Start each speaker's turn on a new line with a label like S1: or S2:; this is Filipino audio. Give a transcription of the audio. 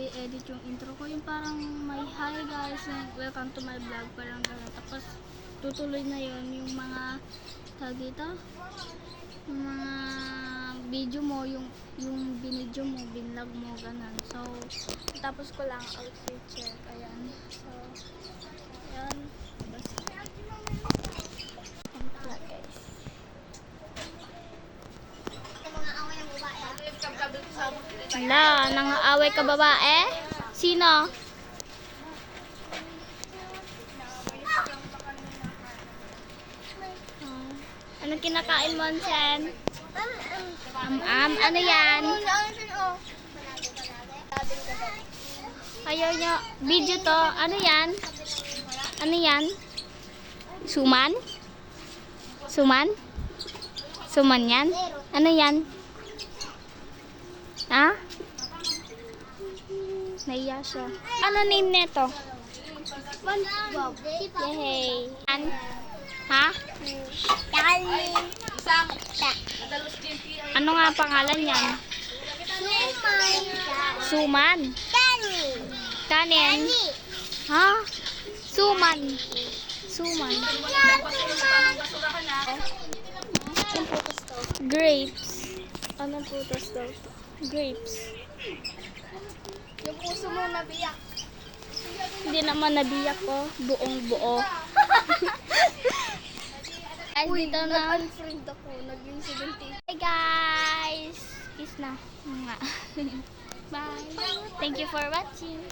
S1: i-edit yung intro ko. Yung parang may hi guys, welcome to my vlog, parang gano'n. Tapos tutuloy na yun yung mga tag dito, yung mga video mo, yung binidyo mo, binlog mo, gano'n. So, tapos ko lang outfit check. Ayan. So, ayan. Hala, nang-aaway ka babae? Sino? Anong kinakain mo, Sen? Ano yan? Ayaw nyo. Video to. Ano yan? Ano yan? Suman? Suman? Suman yan? Ano yan? Ha? Naiya siya. Ano name neto? Yay! Ha? Ano nga pangalan yan? Suman. Kanin. Ha? Suman. Suman. Grapes. Anong putas daw? Grapes.
S2: Yung puso mo nabiyak.
S1: Hindi naman nabiyak ko. Buong buo. Guys, dito na.
S2: Nag-unfriend ako. Naging 70.
S1: Hey guys! Kiss na. Nga. Bye. Thank you for watching.